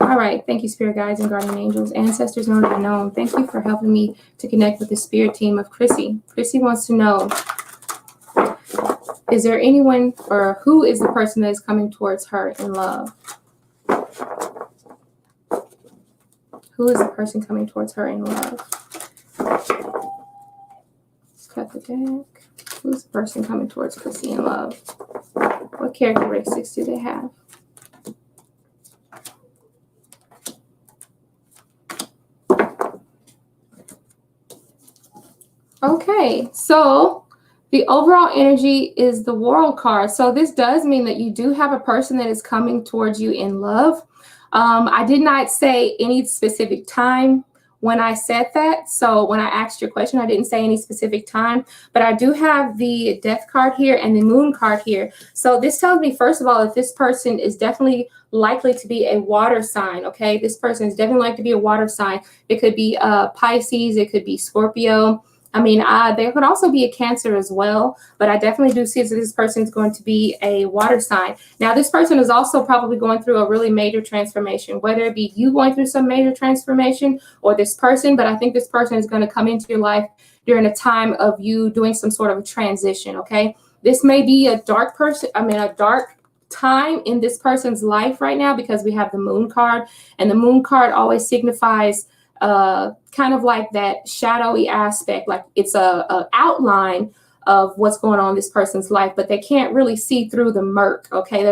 All right. Thank you, spirit guides and guardian angels, ancestors known and unknown. Thank you for helping me to connect with the spirit team of Chrissy. Chrissy wants to know, is there anyone, or who is the person that is coming towards her in love? Who is the person coming towards her in love? Let's cut the deck. Who's the person coming towards Chrissy in love? What characteristics do they have? Okay, so the overall energy is the World card. So this does mean that you do have a person that is coming towards you in love. I did not say any specific time when I said that. So when I asked your question, I didn't say any specific time, but I do have the death card here and the moon card here. So this tells me, first of all, that this person is definitely likely to be a water sign. Okay, this person is definitely likely to be a water sign. It could be Pisces, it could be Scorpio. I mean, there could also be a Cancer as well, but I definitely do see that this person is going to be a water sign. Now, this person is also probably going through a really major transformation, whether it be you going through some major transformation or this person, but I think this person is going to come into your life during a time of you doing some sort of a transition, okay? This may be a dark person, a dark time in this person's life right now, because we have the moon card, and the moon card always signifies kind of like that shadowy aspect, like it's a outline of what's going on in this person's life, but they can't really see through the murk. Okay,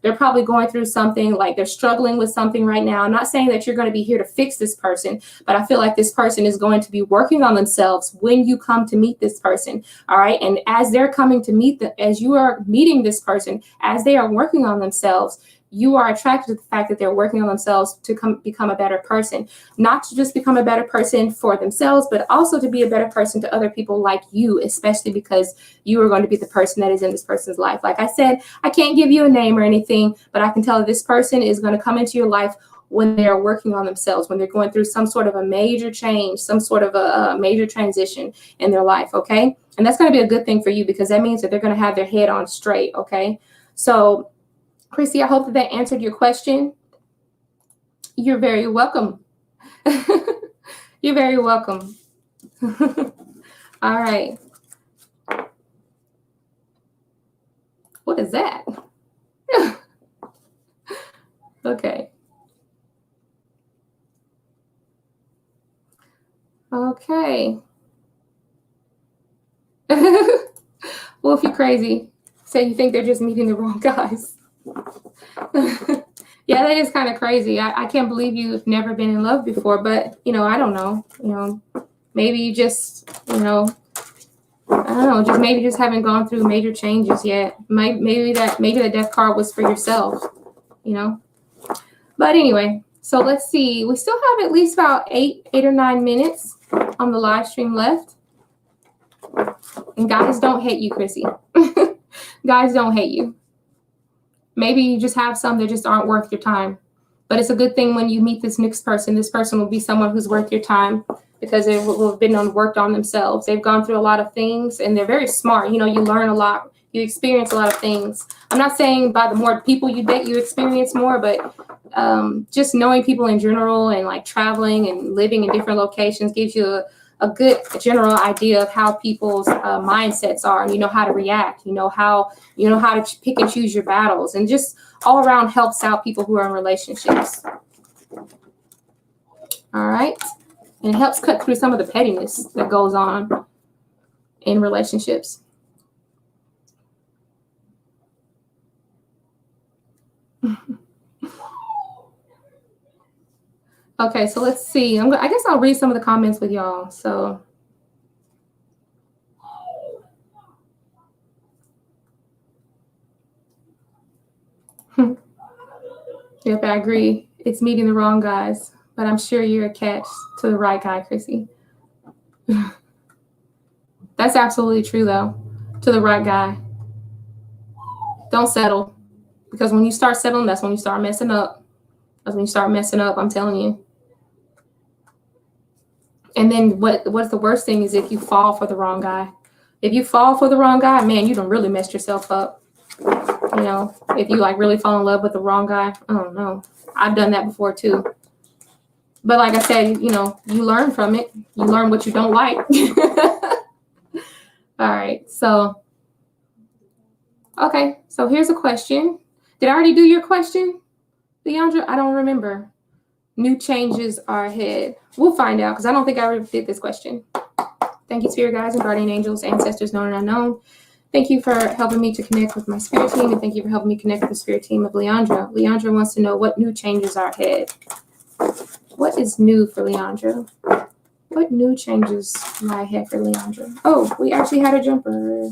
they're probably going through something, like they're struggling with something right now. I'm not saying that you're going to be here to fix this person, but I feel like this person is going to be working on themselves when you come to meet this person. All right, and as they're coming to meet as you are meeting this person, as they are working on themselves, you are attracted to the fact that they're working on themselves to become a better person, not to just become a better person for themselves, but also to be a better person to other people like you, especially because you are going to be the person that is in this person's life. Like I said, I can't give you a name or anything, but I can tell that this person is going to come into your life when they're working on themselves, when they're going through some sort of a major change, some sort of a major transition in their life, okay? And that's going to be a good thing for you, because that means that they're going to have their head on straight, okay? So Chrissy, I hope that answered your question. You're very welcome. You're very welcome. All right. What is that? Okay. Okay. Well, if you're crazy, say you think they're just meeting the wrong guys. Yeah, that is kind of crazy. I can't believe you've never been in love before, but I don't know. Maybe you just, I don't know, just maybe just haven't gone through major changes yet. Maybe the death card was for yourself, But anyway, so let's see. We still have at least about 8 or 9 minutes on the live stream left. And guys don't hate you, Chrissy. Guys don't hate you. Maybe you just have some that just aren't worth your time. But it's a good thing when you meet this next person. This person will be someone who's worth your time, because they will have been worked on themselves. They've gone through a lot of things, and they're very smart. You learn a lot. You experience a lot of things. I'm not saying by the more people you date, you experience more, but just knowing people in general, and like traveling and living in different locations gives you a good general idea of how people's mindsets are, and how to react, how to pick and choose your battles, and just all around helps out people who are in relationships. All right. And it helps cut through some of the pettiness that goes on in relationships. Okay, so let's see. I guess I'll read some of the comments with y'all. So, yep, I agree. It's meeting the wrong guys, but I'm sure you're a catch to the right guy, Chrissy. That's absolutely true, though. To the right guy. Don't settle, because when you start settling, that's when you start messing up. That's when you start messing up, I'm telling you. And then what's the worst thing is if you fall for the wrong guy. If you fall for the wrong guy, man, you done really messed yourself up. If you really fall in love with the wrong guy, I don't know. I've done that before too. But like I said, you learn from it. You learn what you don't like. All right. So, okay. So here's a question. Did I already do your question, Leandra? I don't remember. New changes are ahead. We'll find out, because I don't think I ever did this question. Thank you, spirit guides and guardian angels, ancestors known and unknown. Thank you for helping me to connect with my spirit team, and thank you for helping me connect with the spirit team of Leandra. Leandra wants to know what new changes are ahead. What is new for Leandra? What new changes lie ahead for Leandra? Oh, we actually had a jumper.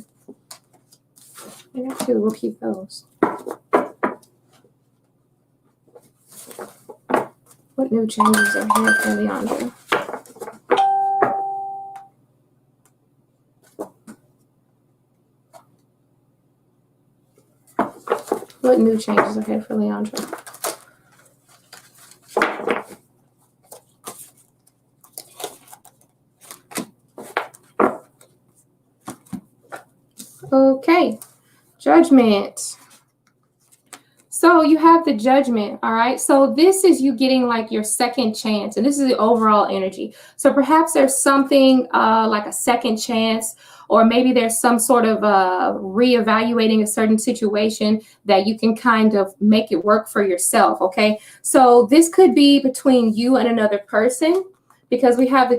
I got two. We'll keep those. What new changes are ahead for Leandra? What new changes ahead for Leandra? Okay, Judgment. So you have the Judgment, all right? So this is you getting like your second chance, and this is the overall energy. So perhaps there's something like a second chance, or maybe there's some sort of reevaluating a certain situation that you can kind of make it work for yourself, okay? So this could be between you and another person, because we have the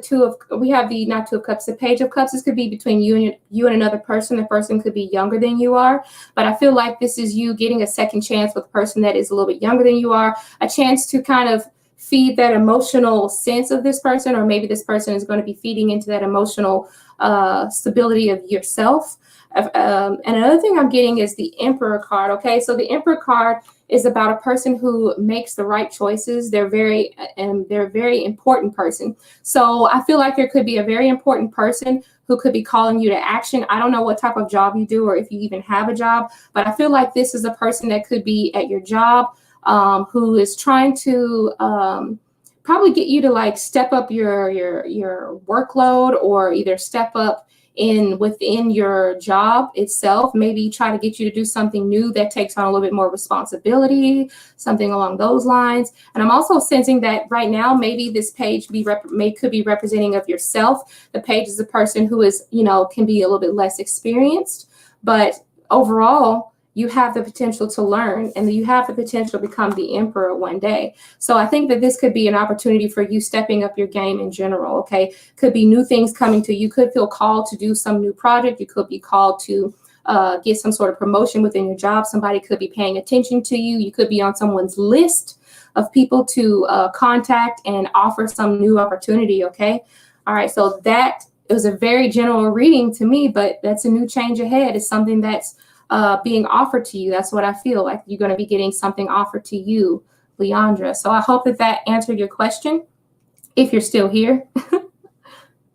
not Two of Cups, the Page of Cups. This could be between you and another person. The person could be younger than you are, but I feel like this is you getting a second chance with a person that is a little bit younger than you are, a chance to kind of feed that emotional sense of this person, or maybe this person is going to be feeding into that emotional stability of yourself. And another thing I'm getting is the Emperor card. Okay, so the Emperor card is about a person who makes the right choices. They're a very important person. So I feel like there could be a very important person who could be calling you to action. I don't know what type of job you do or if you even have a job, but I feel like this is a person that could be at your job, who is trying to probably get you to like step up your workload, or either step up within your job itself, maybe try to get you to do something new that takes on a little bit more responsibility, something along those lines. And I'm also sensing that right now, maybe this page could be representing of yourself. The page is a person who is, can be a little bit less experienced, but overall, you have the potential to learn, and you have the potential to become the Emperor one day. So I think that this could be an opportunity for you stepping up your game in general, okay? Could be new things coming to you. You could feel called to do some new project. You could be called to get some sort of promotion within your job. Somebody could be paying attention to you. You could be on someone's list of people to contact and offer some new opportunity, okay? All right, so it was a very general reading to me, but that's a new change ahead. It's something that's being offered to you. That's what I feel like. You're going to be getting something offered to you, Leandra. So I hope that answered your question, if you're still here.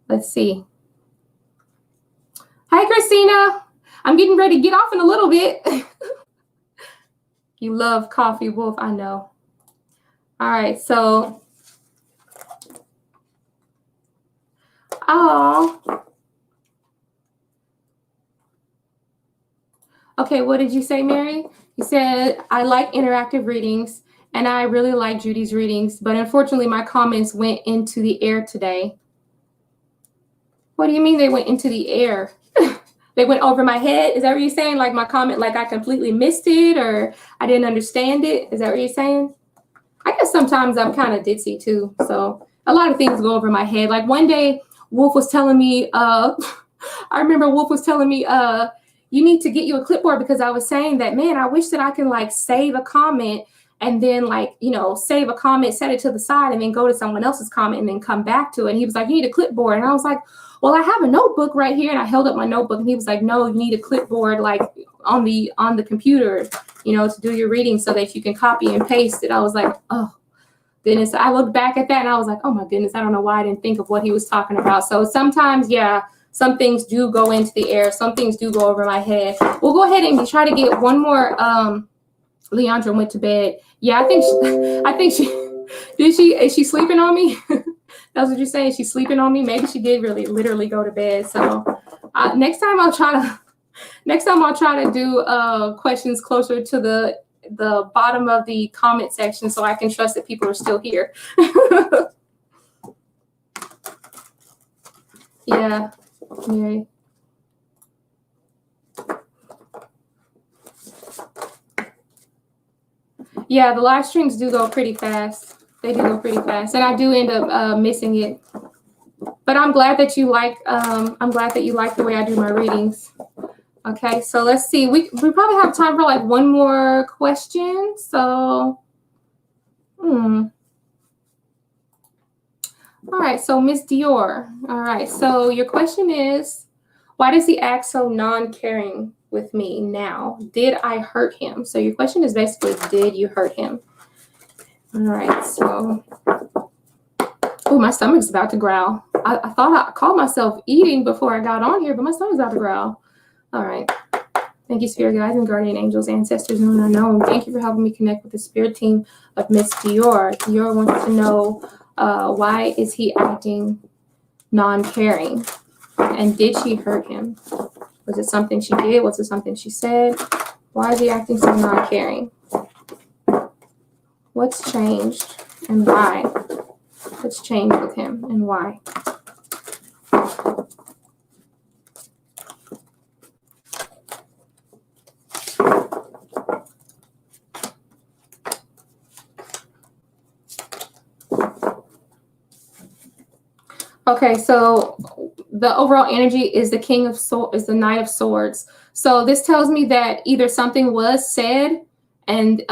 Let's see. Hi, Christina. I'm getting ready to get off in a little bit. You love coffee, Wolf. I know. All right. So, okay, what did you say, Mary? You said, I like interactive readings, and I really like Judy's readings, but unfortunately my comments went into the air today. What do you mean they went into the air? They went over my head? Is that what you're saying? Like my comment, like I completely missed it, or I didn't understand it? Is that what you're saying? I guess sometimes I'm kind of ditzy too, so a lot of things go over my head. Like one day, Wolf was telling me, I remember Wolf was telling me, you need to get you a clipboard, because I was saying that, man, I wish that I can like save a comment and then like, save a comment, set it to the side, and then go to someone else's comment and then come back to it. And he was like, you need a clipboard. And I was like, well, I have a notebook right here. And I held up my notebook, and he was like, no, you need a clipboard like on the computer, to do your reading so that you can copy and paste it. I was like, oh goodness. I looked back at that and I was like, oh my goodness, I don't know why I didn't think of what he was talking about. So sometimes, yeah, some things do go into the air. Some things do go over my head. We'll go ahead and try to get one more. Leandra went to bed. Yeah, I think she is she sleeping on me? That's what you're saying. She's sleeping on me. Maybe she did really literally go to bed. So next time I'll try to do questions closer to the bottom of the comment section, so I can trust that people are still here. Yeah, Mary. Yeah, the live streams do go pretty fast. They do go pretty fast, and I do end up missing it. But I'm glad that you like. I'm glad that you like the way I do my readings. Okay, so let's see. We probably have time for like one more question. So, all right. So Miss Dior. All right. So your question is, why does he act so non-caring with me now? Did I hurt him? So your question is basically, did you hurt him? All right. So, oh, my stomach's about to growl. I thought I called myself eating before I got on here, but my stomach's about to growl. All right. Thank you, spirit guides and guardian angels, ancestors known and unknown. Thank you for helping me connect with the spirit team of Miss Dior. Dior wants to know why is he acting non-caring, and did she hurt him? Was it something she did? Was it something she said? Why is he acting so non-caring? What's changed and why? What's changed with him and why? Okay, so the overall energy is the King of Swords, is the Knight of Swords. So this tells me that either something was said, and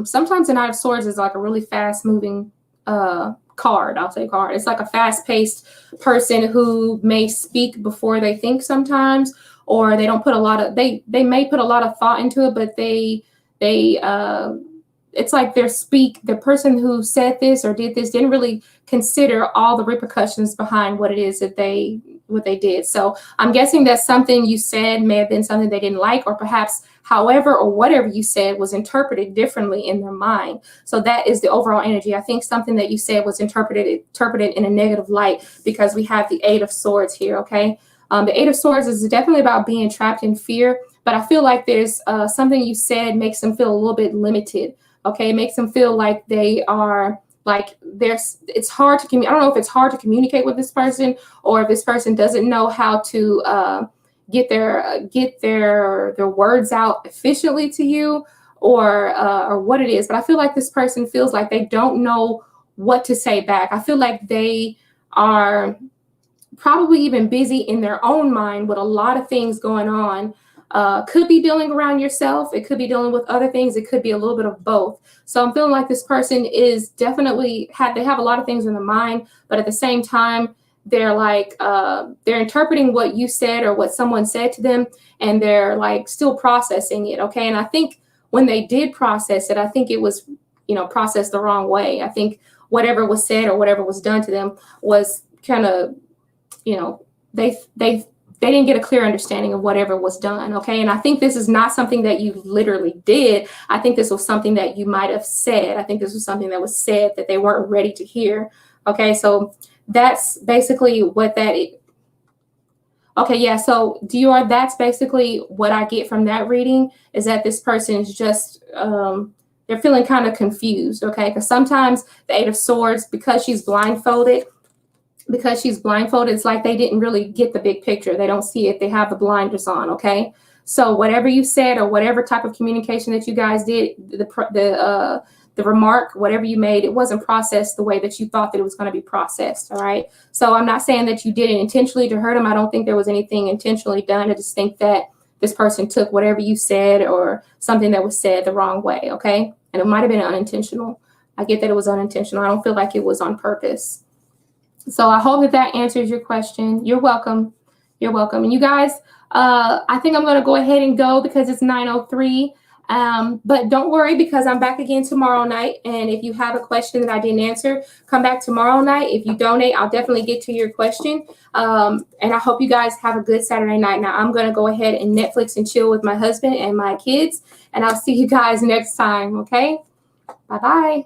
sometimes the Knight of Swords is like a really fast-moving card. I'll say card. It's like a fast-paced person who may speak before they think sometimes, or they don't put a lot of they may put a lot of thought into it, but they it's like the person who said this or did this didn't really consider all the repercussions behind what it is that they did. So I'm guessing that something you said may have been something they didn't like, or perhaps however or whatever you said was interpreted differently in their mind. So that is the overall energy. I think something that you said was interpreted in a negative light, because we have the Eight of Swords here, okay? The Eight of Swords is definitely about being trapped in fear, but I feel like there's something you said makes them feel a little bit limited. Okay, it makes them feel like they are like it's hard to communicate. I don't know if it's hard to communicate with this person, or if this person doesn't know how to get their words out efficiently to you, or what it is. But I feel like this person feels like they don't know what to say back. I feel like they are probably even busy in their own mind with a lot of things going on. Could be dealing around yourself. It could be dealing with other things. It could be a little bit of both. So I'm feeling like this person is definitely they have a lot of things in their mind, but at the same time, they're like, they're interpreting what you said or what someone said to them, and they're like still processing it. Okay. And I think when they did process it, I think it was, processed the wrong way. I think whatever was said or whatever was done to them was kind of, they didn't get a clear understanding of whatever was done, okay? And I think this is not something that you literally did. I think this was something that you might have said. I think this was something that was said that they weren't ready to hear, okay? So that's basically what that is. Okay, yeah, so Dior, that's basically what I get from that reading, is that this person is just, they're feeling kind of confused, okay? Because sometimes the Eight of Swords, because she's blindfolded, it's like they didn't really get the big picture. They don't see it. They have the blinders on, okay? So whatever you said or whatever type of communication that you guys did, the remark, whatever you made, it wasn't processed the way that you thought that it was going to be processed, all right? So I'm not saying that you did it intentionally to hurt them. I don't think there was anything intentionally done. I just think that this person took whatever you said or something that was said the wrong way, okay? And it might have been unintentional. I get that it was unintentional. I don't feel like it was on purpose. So I hope that answers your question. You're welcome. You're welcome. And you guys, I think I'm going to go ahead and go because it's 9:03. But don't worry, because I'm back again tomorrow night. And if you have a question that I didn't answer, come back tomorrow night. If you donate, I'll definitely get to your question. And I hope you guys have a good Saturday night. Now I'm going to go ahead and Netflix and chill with my husband and my kids. And I'll see you guys next time. Okay. Bye-bye.